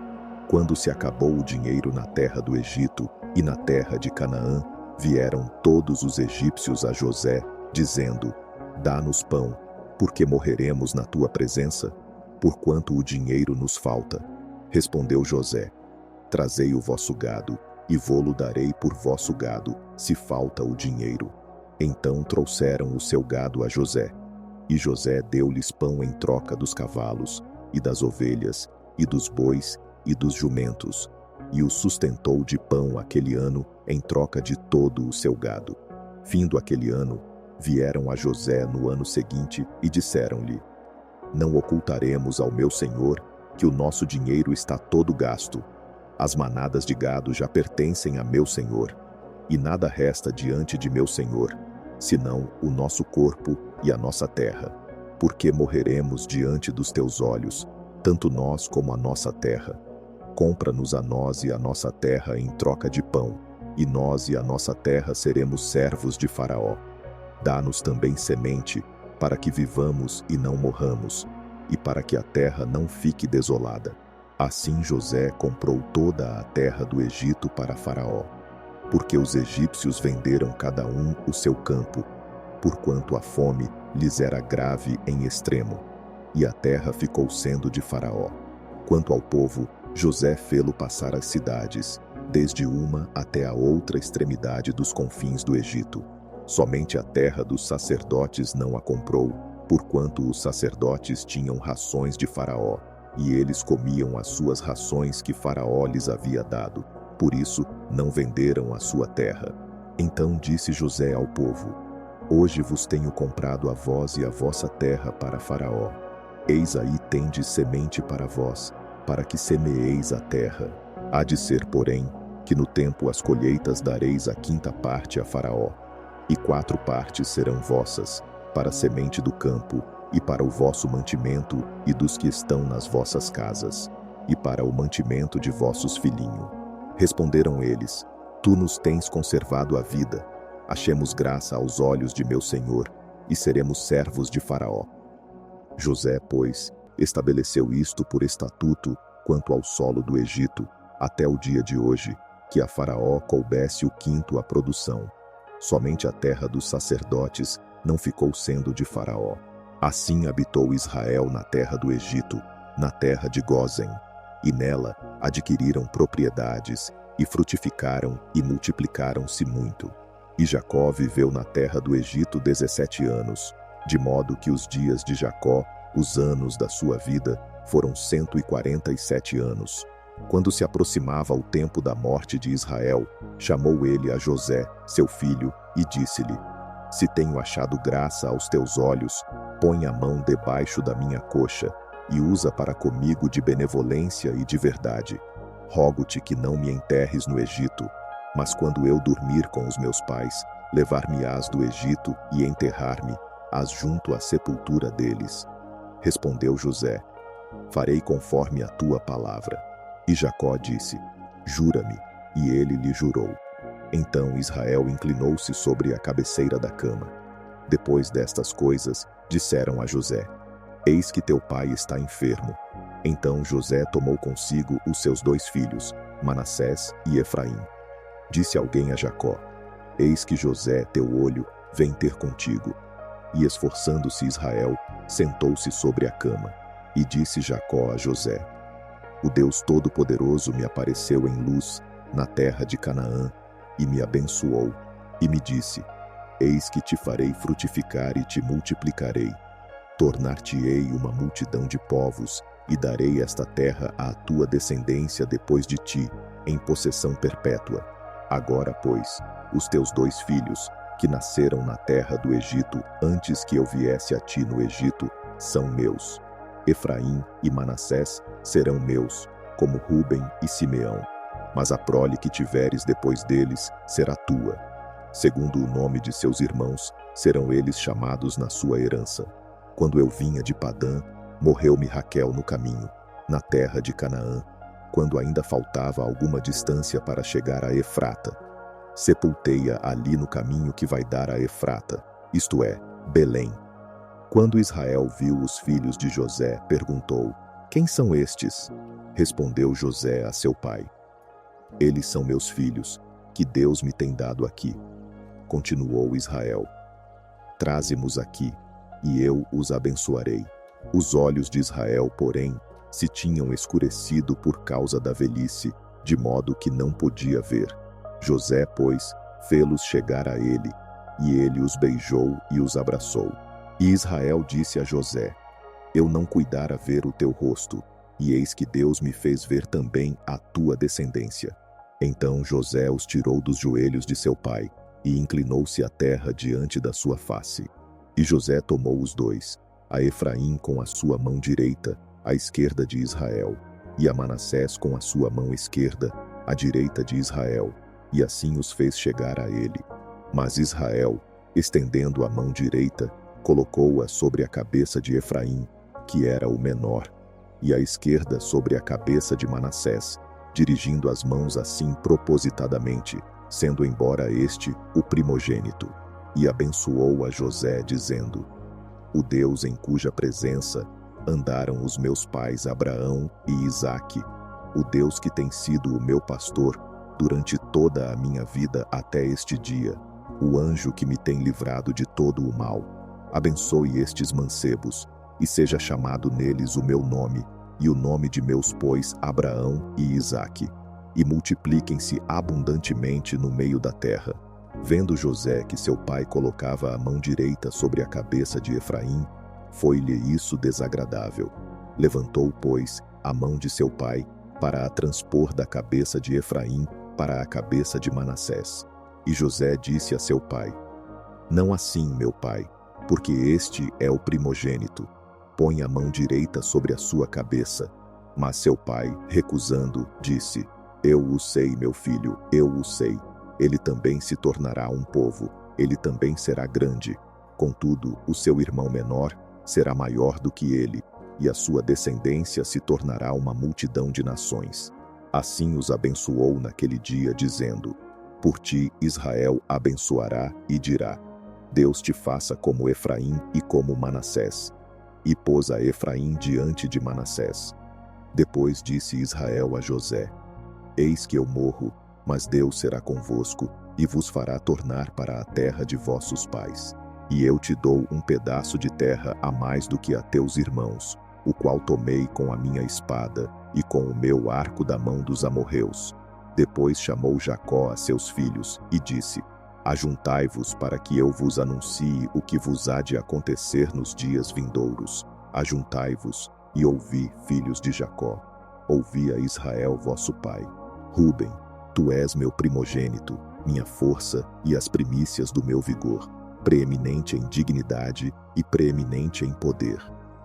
Quando se acabou o dinheiro na terra do Egito e na terra de Canaã, vieram todos os egípcios a José, dizendo: Dá-nos pão, porque morreremos na tua presença, porquanto o dinheiro nos falta. Respondeu José: Trazei o vosso gado, e vô-lo darei por vosso gado, se falta o dinheiro. Então trouxeram o seu gado a José. E José deu-lhes pão em troca dos cavalos, e das ovelhas, e dos bois, e dos jumentos, e o sustentou de pão aquele ano, em troca de todo o seu gado. Findo aquele ano, vieram a José no ano seguinte, e disseram-lhe: Não ocultaremos ao meu senhor que o nosso dinheiro está todo gasto. As manadas de gado já pertencem a meu senhor, e nada resta diante de meu senhor, senão o nosso corpo e a nossa terra. Porque morreremos diante dos teus olhos, tanto nós como a nossa terra. Compra-nos a nós e a nossa terra em troca de pão, e nós e a nossa terra seremos servos de Faraó. Dá-nos também semente, para que vivamos e não morramos, e para que a terra não fique desolada. Assim José comprou toda a terra do Egito para Faraó, porque os egípcios venderam cada um o seu campo, porquanto a fome lhes era grave em extremo, e a terra ficou sendo de Faraó. Quanto ao povo, José fê-lo passar as cidades, desde uma até a outra extremidade dos confins do Egito. Somente a terra dos sacerdotes não a comprou, porquanto os sacerdotes tinham rações de Faraó, e eles comiam as suas rações que Faraó lhes havia dado. Por isso, não venderam a sua terra. Então disse José ao povo: Hoje vos tenho comprado a vós e a vossa terra para Faraó. Eis aí tendes semente para vós, para que semeeis a terra. Há de ser, porém, que no tempo as colheitas dareis a 5ª parte a Faraó, e 4 partes serão vossas, para a semente do campo, e para o vosso mantimento e dos que estão nas vossas casas, e para o mantimento de vossos filhinhos. Responderam eles: Tu nos tens conservado a vida. Achemos graça aos olhos de meu senhor, e seremos servos de Faraó. José, pois, estabeleceu isto por estatuto quanto ao solo do Egito, até o dia de hoje, que a Faraó coubesse o 5º a produção. Somente a terra dos sacerdotes não ficou sendo de Faraó. Assim habitou Israel na terra do Egito, na terra de Gósen, e nela adquiriram propriedades, e frutificaram e multiplicaram-se muito. E Jacó viveu na terra do Egito 17 anos, de modo que os dias de Jacó, os anos da sua vida, foram 147 anos. Quando se aproximava o tempo da morte de Israel, chamou ele a José, seu filho, e disse-lhe: Se tenho achado graça aos teus olhos, põe a mão debaixo da minha coxa, e usa para comigo de benevolência e de verdade. Rogo-te que não me enterres no Egito, mas quando eu dormir com os meus pais, levar-me-ás do Egito e enterrar-me-ás junto à sepultura deles. Respondeu José: Farei conforme a tua palavra. E Jacó disse: Jura-me. E ele lhe jurou. Então Israel inclinou-se sobre a cabeceira da cama. Depois destas coisas, disseram a José: Eis que teu pai está enfermo. Então José tomou consigo os seus 2 filhos, Manassés e Efraim. Disse alguém a Jacó: Eis que José, teu olho, vem ter contigo. E esforçando-se Israel, sentou-se sobre a cama. E disse Jacó a José: O Deus Todo-Poderoso me apareceu em luz, na terra de Canaã, e me abençoou, e me disse: Eis que te farei frutificar e te multiplicarei. Tornar-te-ei uma multidão de povos, e darei esta terra à tua descendência depois de ti, em possessão perpétua. Agora, pois, os teus 2 filhos, que nasceram na terra do Egito antes que eu viesse a ti no Egito, são meus. Efraim e Manassés serão meus, como Ruben e Simeão. Mas a prole que tiveres depois deles será tua. Segundo o nome de seus irmãos, serão eles chamados na sua herança. Quando eu vinha de Padã, morreu-me Raquel no caminho, na terra de Canaã, quando ainda faltava alguma distância para chegar a Efrata. Sepultei-a ali no caminho que vai dar a Efrata, isto é, Belém. Quando Israel viu os filhos de José, perguntou: Quem são estes? Respondeu José a seu pai: Eles são meus filhos, que Deus me tem dado aqui. Continuou Israel: Traze-mos aqui, e eu os abençoarei. Os olhos de Israel, porém, se tinham escurecido por causa da velhice, de modo que não podia ver. José, pois, fê-los chegar a ele, e ele os beijou e os abraçou. E Israel disse a José: Eu não cuidara ver o teu rosto, e eis que Deus me fez ver também a tua descendência. Então José os tirou dos joelhos de seu pai, e inclinou-se à terra diante da sua face. E José tomou os 2, a Efraim com a sua mão direita, à esquerda de Israel, e a Manassés com a sua mão esquerda, à direita de Israel, e assim os fez chegar a ele. Mas Israel, estendendo a mão direita, colocou-a sobre a cabeça de Efraim, que era o menor, e a esquerda sobre a cabeça de Manassés, dirigindo as mãos assim propositadamente, sendo embora este o primogênito. E abençoou a José, dizendo: O Deus em cuja presença andaram os meus pais Abraão e Isaque, o Deus que tem sido o meu pastor durante toda a minha vida até este dia, o anjo que me tem livrado de todo o mal, abençoe estes mancebos, e seja chamado neles o meu nome, e o nome de meus pais Abraão e Isaque, e multipliquem-se abundantemente no meio da terra. Vendo José que seu pai colocava a mão direita sobre a cabeça de Efraim, foi-lhe isso desagradável. Levantou, pois, a mão de seu pai, para a transpor da cabeça de Efraim para a cabeça de Manassés. E José disse a seu pai: Não assim, meu pai, porque este é o primogênito. Põe a mão direita sobre a sua cabeça. Mas seu pai, recusando, disse: Eu o sei, meu filho, eu o sei. Ele também se tornará um povo, ele também será grande. Contudo, o seu irmão menor será maior do que ele, e a sua descendência se tornará uma multidão de nações. Assim os abençoou naquele dia, dizendo: Por ti Israel abençoará e dirá: Deus te faça como Efraim e como Manassés. E pôs a Efraim diante de Manassés. Depois disse Israel a José: Eis que eu morro, mas Deus será convosco, e vos fará tornar para a terra de vossos pais. E eu te dou um pedaço de terra a mais do que a teus irmãos, o qual tomei com a minha espada, e com o meu arco da mão dos amorreus. Depois chamou Jacó a seus filhos, e disse: Ajuntai-vos para que eu vos anuncie o que vos há de acontecer nos dias vindouros. Ajuntai-vos, e ouvi, filhos de Jacó. Ouvi a Israel vosso pai. Ruben, tu és meu primogênito, minha força e as primícias do meu vigor, preeminente em dignidade e preeminente em poder.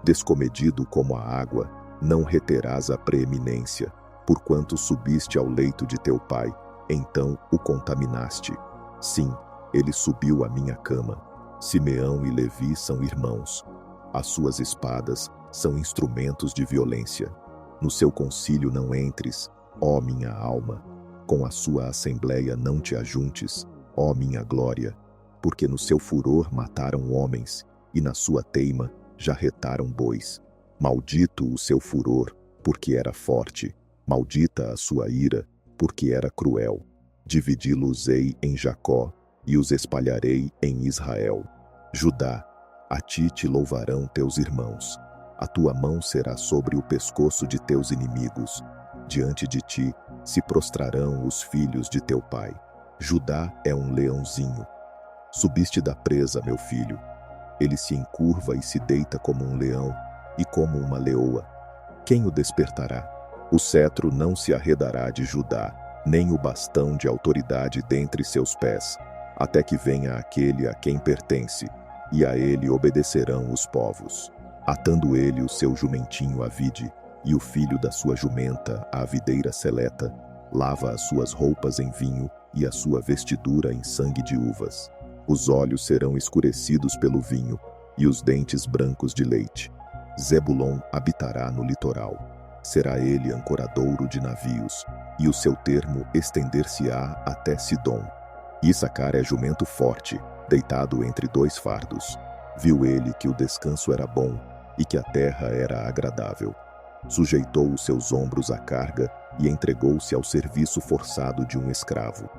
Descomedido como a água, não reterás a preeminência, porquanto subiste ao leito de teu pai, então o contaminaste. Sim, ele subiu à minha cama. Simeão e Levi são irmãos. As suas espadas são instrumentos de violência. No seu concílio não entres, ó minha alma. Com a sua assembleia não te ajuntes, ó minha glória. Porque no seu furor mataram homens, e na sua teima jarretaram bois. Maldito o seu furor, porque era forte. Maldita a sua ira, porque era cruel. Dividi-los-ei em Jacó, e os espalharei em Israel. Judá, a ti te louvarão teus irmãos. A tua mão será sobre o pescoço de teus inimigos. Diante de ti se prostrarão os filhos de teu pai. Judá é um leãozinho. Subiste da presa, meu filho. Ele se encurva e se deita como um leão, e como uma leoa. Quem o despertará? O cetro não se arredará de Judá, nem o bastão de autoridade dentre seus pés, até que venha aquele a quem pertence, e a ele obedecerão os povos. Atando ele o seu jumentinho à vide, e o filho da sua jumenta à videira seleta, lava as suas roupas em vinho e a sua vestidura em sangue de uvas. Os olhos serão escurecidos pelo vinho, e os dentes brancos de leite. Zebulon habitará no litoral. Será ele ancoradouro de navios, e o seu termo estender-se-á até Sidom. Issacar é jumento forte, deitado entre dois fardos. Viu ele que o descanso era bom, e que a terra era agradável. Sujeitou os seus ombros à carga, e entregou-se ao serviço forçado de um escravo.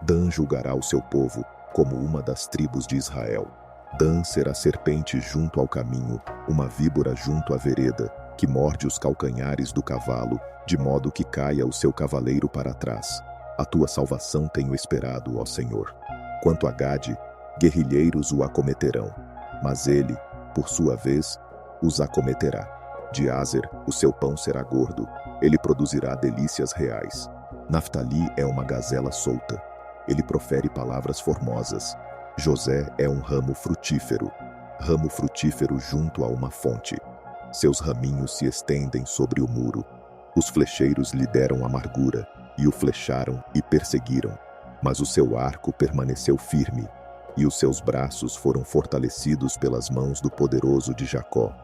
Dan julgará o seu povo, como uma das tribos de Israel. Dan será serpente junto ao caminho, uma víbora junto à vereda, que morde os calcanhares do cavalo, de modo que caia o seu cavaleiro para trás. A tua salvação tenho esperado, ó Senhor. Quanto a Gade, guerrilheiros o acometerão, mas ele, por sua vez, os acometerá. De Azer, o seu pão será gordo, ele produzirá delícias reais. Naftali é uma gazela solta, ele profere palavras formosas. José é um ramo frutífero junto a uma fonte. Seus raminhos se estendem sobre o muro. Os flecheiros lhe deram amargura, e o flecharam e perseguiram. Mas o seu arco permaneceu firme, e os seus braços foram fortalecidos pelas mãos do poderoso de Jacó,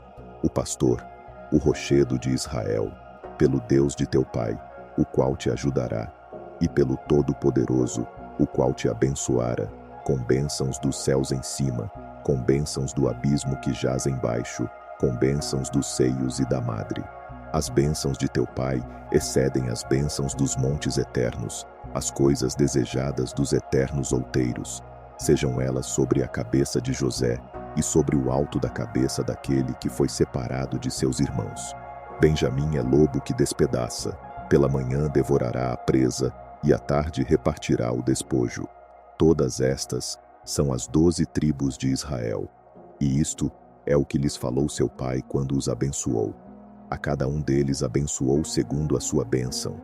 o pastor, o rochedo de Israel, pelo Deus de teu pai, o qual te ajudará, e pelo Todo-Poderoso, o qual te abençoara, com bênçãos dos céus em cima, com bênçãos do abismo que jaz embaixo, com bênçãos dos seios e da madre. As bênçãos de teu pai excedem as bênçãos dos montes eternos, as coisas desejadas dos eternos outeiros. Sejam elas sobre a cabeça de José e sobre o alto da cabeça daquele que foi separado de seus irmãos. Benjamim é lobo que despedaça, pela manhã devorará a presa e à tarde repartirá o despojo. Todas estas são as 12 tribos de Israel. E isto é o que lhes falou seu pai quando os abençoou. A cada um deles abençoou segundo a sua bênção.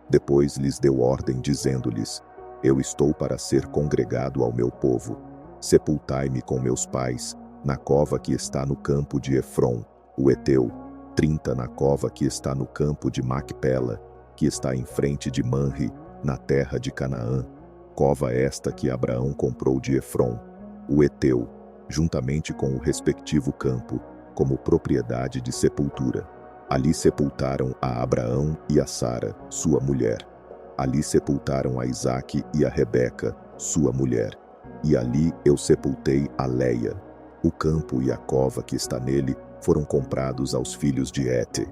Depois lhes deu ordem, dizendo-lhes: Eu estou para ser congregado ao meu povo. Sepultai-me com meus pais, na cova que está no campo de Efron, o Heteu, 30 na cova que está no campo de Macpela, que está em frente de Manre, na terra de Canaã. Cova esta que Abraão comprou de Efron, o Heteu, juntamente com o respectivo campo, como propriedade de sepultura. Ali sepultaram a Abraão e a Sara, sua mulher. Ali sepultaram a Isaque e a Rebeca, sua mulher. E ali eu sepultei a Leia. O campo e a cova que está nele foram comprados aos filhos de Hete.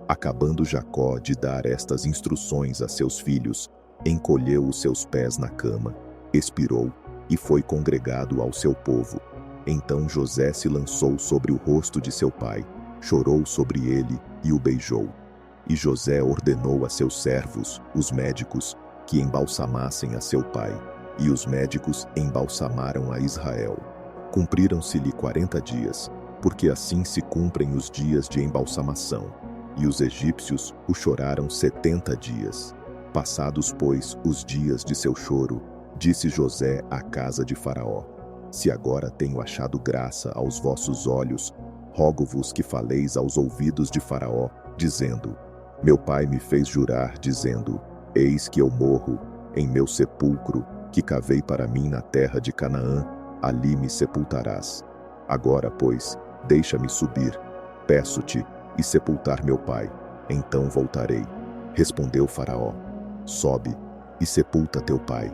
Acabando Jacó de dar estas instruções a seus filhos, encolheu os seus pés na cama, expirou e foi congregado ao seu povo. Então José se lançou sobre o rosto de seu pai, chorou sobre ele e o beijou. E José ordenou a seus servos, os médicos, que embalsamassem a seu pai. E os médicos embalsamaram a Israel. Cumpriram-se-lhe 40 dias, porque assim se cumprem os dias de embalsamação. E os egípcios o choraram 70 dias. Passados, pois, os dias de seu choro, disse José à casa de Faraó: Se agora tenho achado graça aos vossos olhos, rogo-vos que faleis aos ouvidos de Faraó, dizendo: Meu pai me fez jurar, dizendo: Eis que eu morro, em meu sepulcro, que cavei para mim na terra de Canaã, ali me sepultarás. Agora, pois, deixa-me subir, peço-te, e sepultar meu pai, então voltarei. Respondeu Faraó: Sobe, e sepulta teu pai,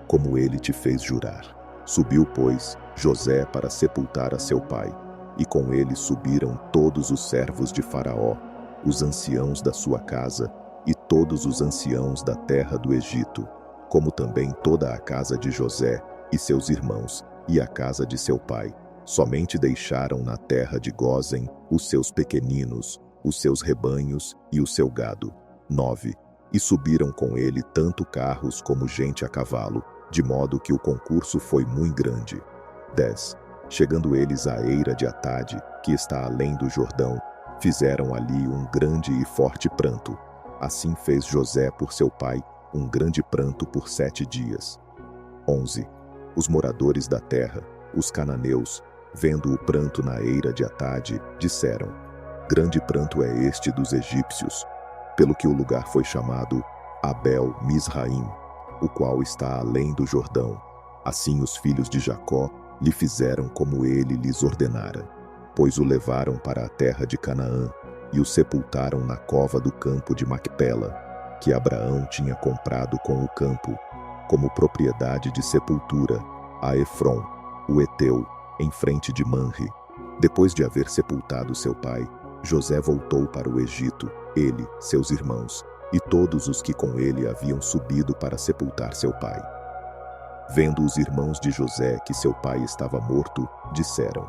como ele te fez jurar. Subiu, pois, José para sepultar a seu pai, e com ele subiram todos os servos de Faraó, os anciãos da sua casa, e todos os anciãos da terra do Egito, como também toda a casa de José, e seus irmãos, e a casa de seu pai. Somente deixaram na terra de Gósen os seus pequeninos, os seus rebanhos e o seu gado. 9. E subiram com ele tanto carros como gente a cavalo, de modo que o concurso foi muito grande. 10. Chegando eles à eira de Atade, que está além do Jordão, fizeram ali um grande e forte pranto. Assim fez José por seu pai um grande pranto por 7 dias. 11. Os moradores da terra, os cananeus, vendo o pranto na eira de Atade, disseram: Grande pranto é este dos egípcios, pelo que o lugar foi chamado Abel-Misraim, o qual está além do Jordão. Assim os filhos de Jacó lhe fizeram como ele lhes ordenara, pois o levaram para a terra de Canaã e o sepultaram na cova do campo de Macpela, que Abraão tinha comprado com o campo, como propriedade de sepultura, a Efron, o Heteu, em frente de Manre. Depois de haver sepultado seu pai, José voltou para o Egito, ele, seus irmãos, e todos os que com ele haviam subido para sepultar seu pai. Vendo os irmãos de José que seu pai estava morto, disseram: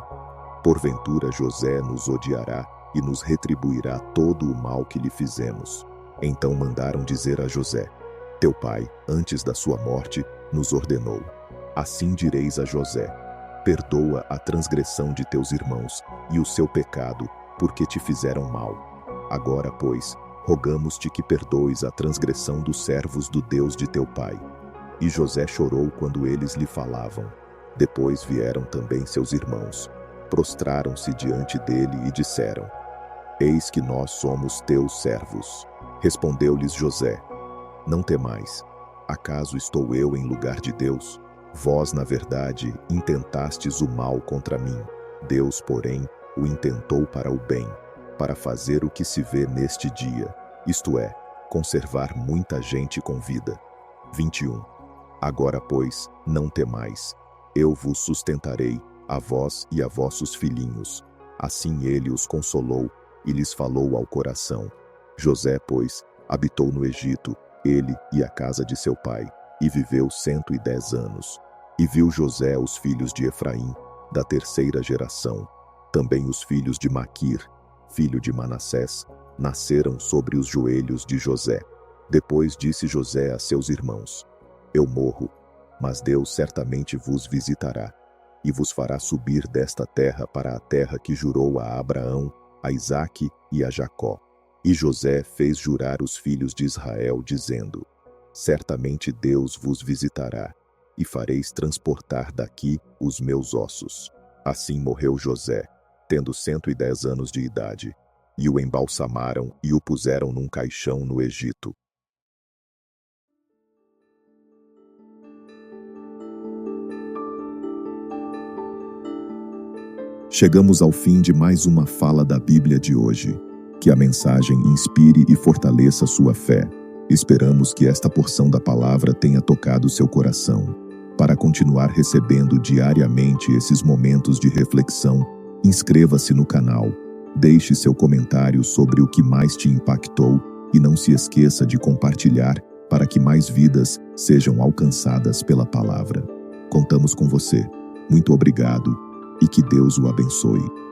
Porventura José nos odiará e nos retribuirá todo o mal que lhe fizemos. Então mandaram dizer a José: Teu pai, antes da sua morte, nos ordenou: Assim direis a José: Perdoa a transgressão de teus irmãos e o seu pecado, porque te fizeram mal. Agora, pois, rogamos-te que perdoes a transgressão dos servos do Deus de teu pai. E José chorou quando eles lhe falavam. Depois vieram também seus irmãos, prostraram-se diante dele e disseram: Eis que nós somos teus servos. Respondeu-lhes José: Não temais, acaso estou eu em lugar de Deus? Vós, na verdade, intentastes o mal contra mim. Deus, porém, o intentou para o bem, para fazer o que se vê neste dia, isto é, conservar muita gente com vida. 21. Agora, pois, não temais, eu vos sustentarei, a vós e a vossos filhinhos. Assim ele os consolou e lhes falou ao coração. José, pois, habitou no Egito, ele e a casa de seu pai, e viveu 110 anos. E viu José os filhos de Efraim, da terceira geração. Também os filhos de Maquir, filho de Manassés, nasceram sobre os joelhos de José. Depois disse José a seus irmãos: Eu morro, mas Deus certamente vos visitará, e vos fará subir desta terra para a terra que jurou a Abraão, a Isaque e a Jacó. E José fez jurar os filhos de Israel, dizendo: Certamente Deus vos visitará, e fareis transportar daqui os meus ossos. Assim morreu José, tendo 110 anos de idade, e o embalsamaram e o puseram num caixão no Egito. Chegamos ao fim de mais uma fala da Bíblia de hoje. Que a mensagem inspire e fortaleça sua fé. Esperamos que esta porção da palavra tenha tocado seu coração. Para continuar recebendo diariamente esses momentos de reflexão, inscreva-se no canal, deixe seu comentário sobre o que mais te impactou e não se esqueça de compartilhar para que mais vidas sejam alcançadas pela palavra. Contamos com você. Muito obrigado e que Deus o abençoe.